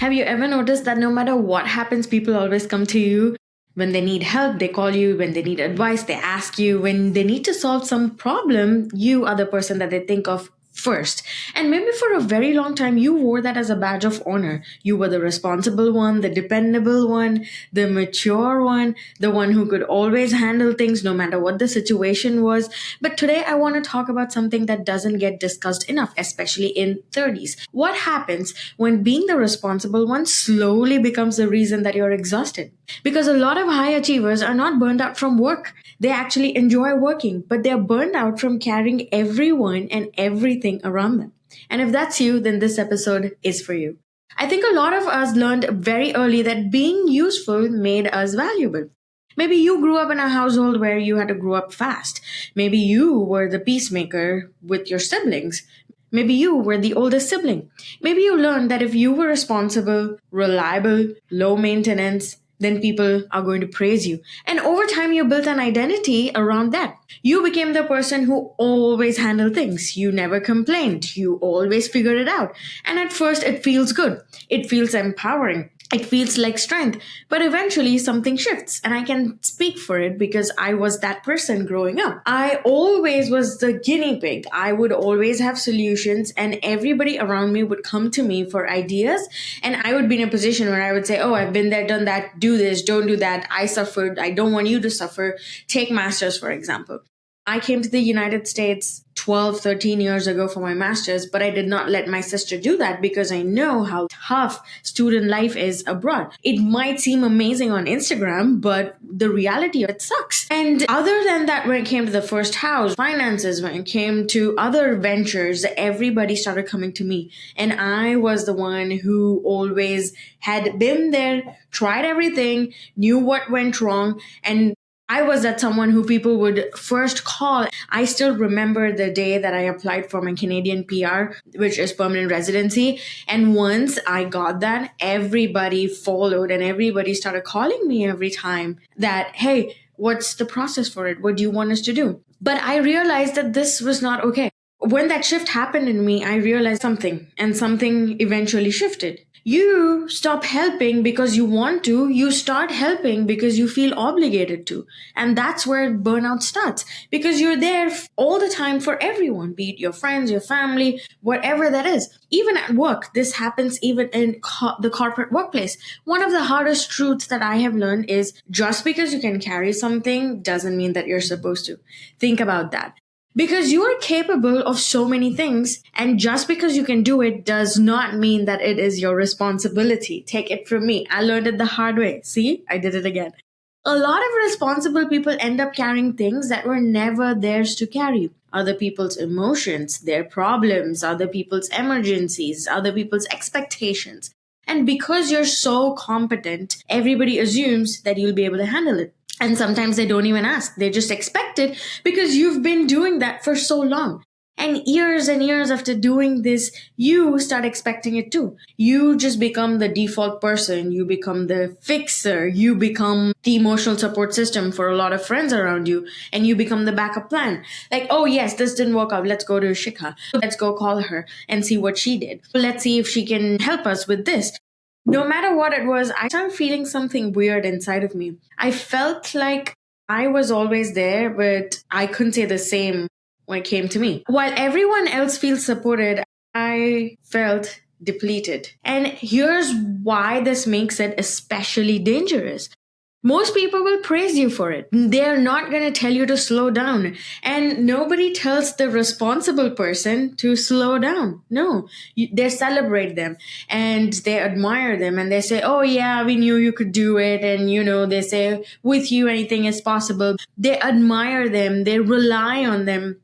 Have you ever noticed that no matter what happens, people always come to you? When they need help, they call you. When they need advice, they ask you. When they need to solve some problem, you are the person that they think of first. And maybe for a very long time, you wore that as a badge of honor. You were the responsible one, the dependable one, the mature one, the one who could always handle things no matter what the situation was. But today, I want to talk about something that doesn't get discussed enough, especially in 30s. What happens when being the responsible one slowly becomes the reason that you're exhausted? Because a lot of high achievers are not burned out from work. They actually enjoy working, but they're burned out from carrying everyone and everything around them. And if that's you, then this episode is for you. I think a lot of us learned very early that being useful made us valuable. Maybe you grew up in a household where you had to grow up fast. Maybe you were the peacemaker with your siblings. Maybe you were the oldest sibling. Maybe you learned that if you were responsible, reliable, low maintenance, then people are going to praise you. And over time, you built an identity around that. You became the person who always handled things. You never complained. You always figured it out. And at first, it feels good. It feels empowering. It feels like strength. But eventually, something shifts. And I can speak for it because I was that person growing up. I always was the guinea pig. I would always have solutions, and everybody around me would come to me for ideas. And I would be in a position where I would say, oh, I've been there, done that, do this, don't do that. I suffered. I don't want you to suffer. Take masters, for example. I came to the United States 12, 13 years ago for my master's, but I did not let my sister do that because I know how tough student life is abroad. It might seem amazing on Instagram, but the reality of it sucks. And other than that, when it came to the first house, finances, when it came to other ventures, everybody started coming to me. And I was the one who always had been there, tried everything, knew what went wrong, and I was that someone who people would first call. I still remember the day that I applied for my Canadian PR, which is permanent residency. And once I got that, everybody followed and everybody started calling me every time that, hey, what's the process for it? What do you want us to do? But I realized that this was not okay. When that shift happened in me, I realized something, and something eventually shifted. You stop helping because you want to. You start helping because you feel obligated to. And that's where burnout starts, because you're there all the time for everyone, be it your friends, your family, whatever that is. Even at work, this happens even in the corporate workplace. One of the hardest truths that I have learned is just because you can carry something doesn't mean that you're supposed to. Think about that. Because you are capable of so many things, and just because you can do it does not mean that it is your responsibility. Take it from me. I learned it the hard way. See, I did it again. A lot of responsible people end up carrying things that were never theirs to carry. Other people's emotions, their problems, other people's emergencies, other people's expectations. And because you're so competent, everybody assumes that you'll be able to handle it. And sometimes they don't even ask. They just expect it because you've been doing that for so long. And years after doing this, you start expecting it too. You just become the default person. You become the fixer. You become the emotional support system for a lot of friends around you. And you become the backup plan. Like, oh yes, this didn't work out. Let's go to Sheekha. Let's go call her and see what she did. Let's see if she can help us with this. No matter what it was, I started feeling something weird inside of me. I felt like I was always there, but I couldn't say the same when it came to me. While everyone else feels supported, I felt depleted. And here's why this makes it especially dangerous. Most people will praise you for it. They're not going to tell you to slow down. And nobody tells the responsible person to slow down. No, they celebrate them and they admire them and they say, oh yeah, we knew you could do it. And they say, with you, anything is possible. They admire them. They rely on them.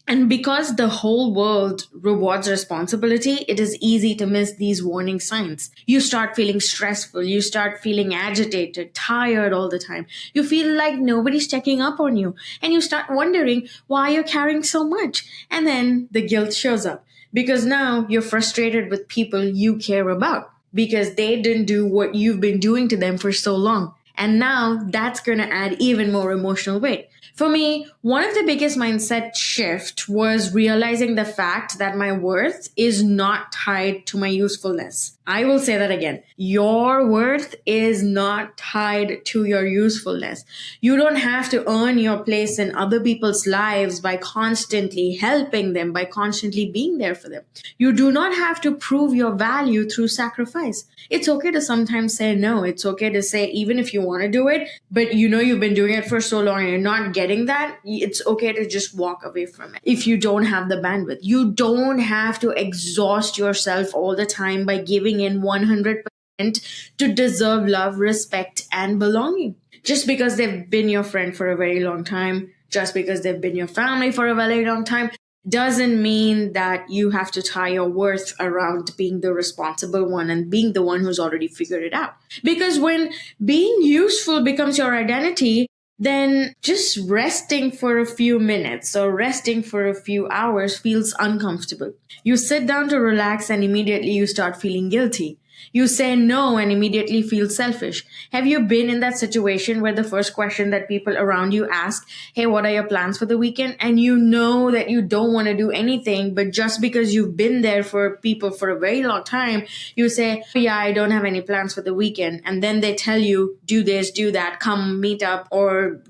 And because the whole world rewards responsibility, it is easy to miss these warning signs. You start feeling stressful. You start feeling agitated, tired all the time. You feel like nobody's checking up on you. And you start wondering why you're carrying so much. And then the guilt shows up because now you're frustrated with people you care about because they didn't do what you've been doing to them for so long. And now that's going to add even more emotional weight. For me, one of the biggest mindset shift was realizing the fact that my worth is not tied to my usefulness. I will say that again. Your worth is not tied to your usefulness. You don't have to earn your place in other people's lives by constantly helping them, by constantly being there for them. You do not have to prove your value through sacrifice. It's okay to sometimes say no. It's okay to say, even if you want to do it, but you know you've been doing it for so long and you're not getting that, it's okay to just walk away from it if you don't have the bandwidth. You don't have to exhaust yourself all the time by giving in 100% to deserve love, respect, and belonging. Just because they've been your friend for a very long time, just because they've been your family for a very long time, doesn't mean that you have to tie your worth around being the responsible one and being the one who's already figured it out. Because when being useful becomes your identity, then just resting for a few minutes or resting for a few hours feels uncomfortable. You sit down to relax and immediately you start feeling guilty. You say no and immediately feel selfish. Have you been in that situation where the first question that people around you ask, hey, what are your plans for the weekend? And you know that you don't want to do anything, but just because you've been there for people for a very long time, you say, yeah, I don't have any plans for the weekend. And then they tell you, do this, do that, come meet up, or,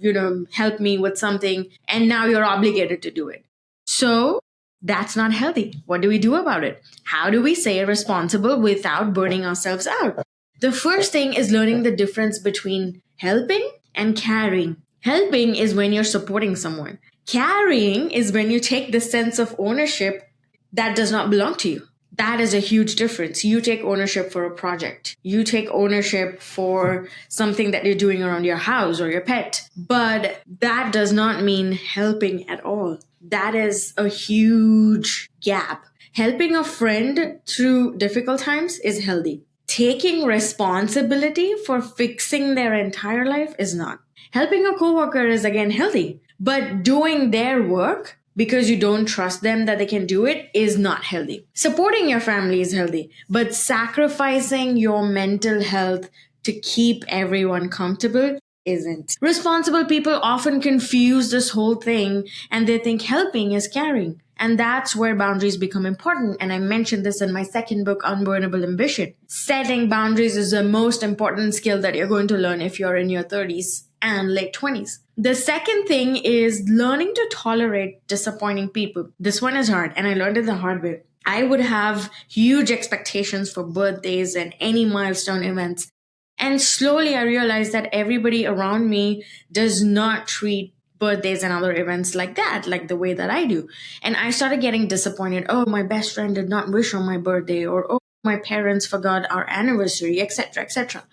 help me with something. And now you're obligated to do it. So that's not healthy. What do we do about it? How do we stay responsible without burning ourselves out? The first thing is learning the difference between helping and carrying. Helping is when you're supporting someone. Carrying is when you take the sense of ownership that does not belong to you. That is a huge difference. You take ownership for a project. You take ownership for something that you're doing around your house or your pet. But that does not mean helping at all. That is a huge gap. Helping a friend through difficult times is healthy. Taking responsibility for fixing their entire life is not. Helping a coworker is again healthy, but doing their work because you don't trust them that they can do it is not healthy. Supporting your family is healthy, but sacrificing your mental health to keep everyone comfortable isn't. Responsible people often confuse this whole thing and they think helping is caring. And that's where boundaries become important. And I mentioned this in my second book, Unburnable Ambition. Setting boundaries is the most important skill that you're going to learn if you're in your 30s and late 20s. The second thing is learning to tolerate disappointing people. This one is hard, and I learned it the hard way. I would have huge expectations for birthdays and any milestone events. And slowly I realized that everybody around me does not treat birthdays and other events like that, like the way that I do. And I started getting disappointed. Oh, my best friend did not wish on my birthday, or oh, my parents forgot our anniversary, etc., etc.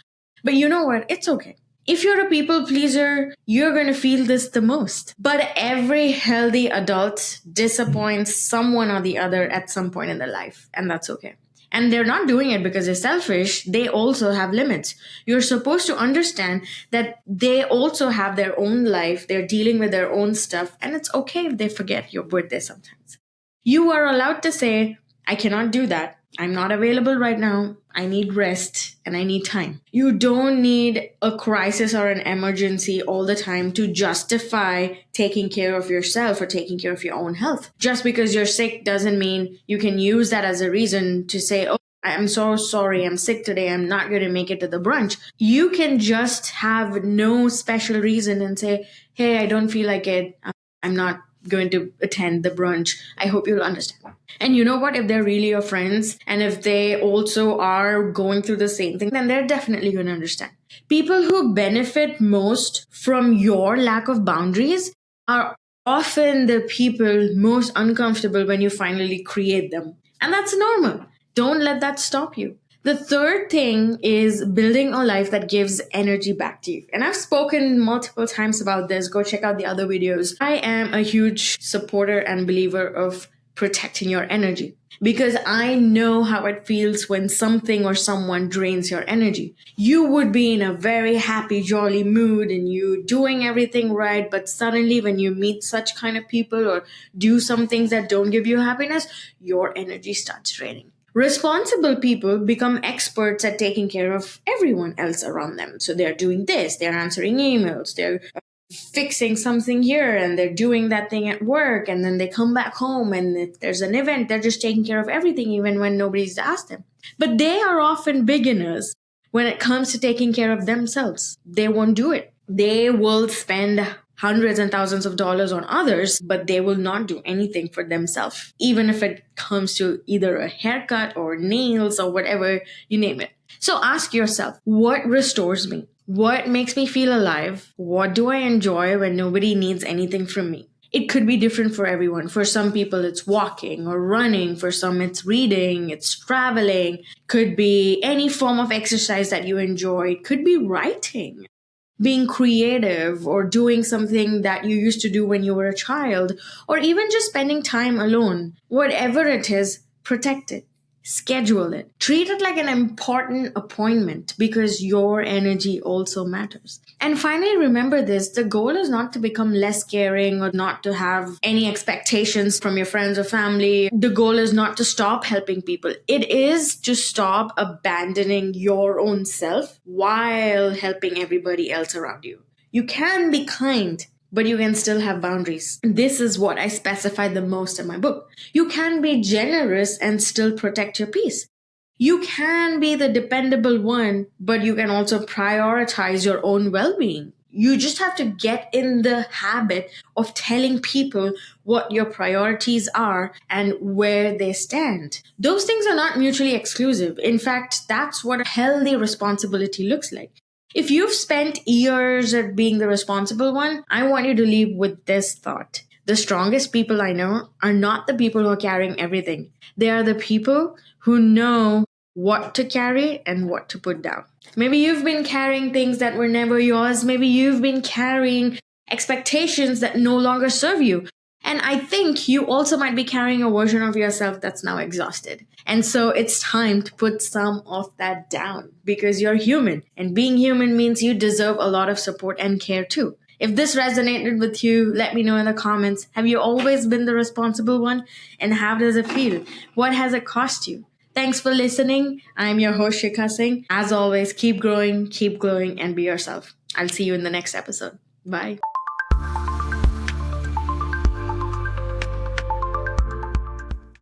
But you know what? It's okay. If you're a people pleaser, you're going to feel this the most. But every healthy adult disappoints someone or the other at some point in their life, and that's okay. And they're not doing it because they're selfish. They also have limits. You're supposed to understand that they also have their own life. They're dealing with their own stuff. And it's okay if they forget your birthday sometimes. You are allowed to say, I cannot do that. I'm not available right now. I need rest and I need time. You don't need a crisis or an emergency all the time to justify taking care of yourself or taking care of your own health. Just because you're sick doesn't mean you can use that as a reason to say, oh, I'm so sorry, I'm sick today, I'm not going to make it to the brunch. You can just have no special reason and say, hey, I don't feel like it. I'm not going to attend the brunch. I hope you'll understand. And you know what? If they're really your friends and if they also are going through the same thing, then they're definitely going to understand. People who benefit most from your lack of boundaries are often the people most uncomfortable when you finally create them. And that's normal. Don't let that stop you. The third thing is building a life that gives energy back to you. And I've spoken multiple times about this. Go check out the other videos. I am a huge supporter and believer of protecting your energy because I know how it feels when something or someone drains your energy. You would be in a very happy, jolly mood and you doing everything right. But suddenly when you meet such kind of people or do some things that don't give you happiness, your energy starts draining. Responsible people become experts at taking care of everyone else around them. So they're doing this, they're answering emails, they're fixing something here and they're doing that thing at work, and then they come back home and if there's an event, they're just taking care of everything even when nobody's asked them. But they are often beginners when it comes to taking care of themselves. They won't do it. They will spend hundreds and thousands of dollars on others, but they will not do anything for themselves, even if it comes to either a haircut or nails or whatever, you name it. So ask yourself, what restores me? What makes me feel alive? What do I enjoy when nobody needs anything from me? It could be different for everyone. For some people, it's walking or running. For some, it's reading, it's traveling. Could be any form of exercise that you enjoy. It could be writing, being creative, or doing something that you used to do when you were a child, or even just spending time alone. Whatever it is, protect it. Schedule it. Treat it like an important appointment because your energy also matters. And finally, remember this, the goal is not to become less caring or not to have any expectations from your friends or family. The goal is not to stop helping people. It is to stop abandoning your own self while helping everybody else around you. You can be kind, but you can still have boundaries. This is what I specify the most in my book. You can be generous and still protect your peace. You can be the dependable one, but you can also prioritize your own well-being. You just have to get in the habit of telling people what your priorities are and where they stand. Those things are not mutually exclusive. In fact, that's what a healthy responsibility looks like. If you've spent years at being the responsible one, I want you to leave with this thought. The strongest people I know are not the people who are carrying everything. They are the people who know what to carry and what to put down. Maybe you've been carrying things that were never yours. Maybe you've been carrying expectations that no longer serve you. And I think you also might be carrying a version of yourself that's now exhausted. And so it's time to put some of that down because you're human. And being human means you deserve a lot of support and care too. If this resonated with you, let me know in the comments. Have you always been the responsible one? And how does it feel? What has it cost you? Thanks for listening. I'm your host, Sheekha Singh. As always, keep growing, keep glowing, and be yourself. I'll see you in the next episode. Bye.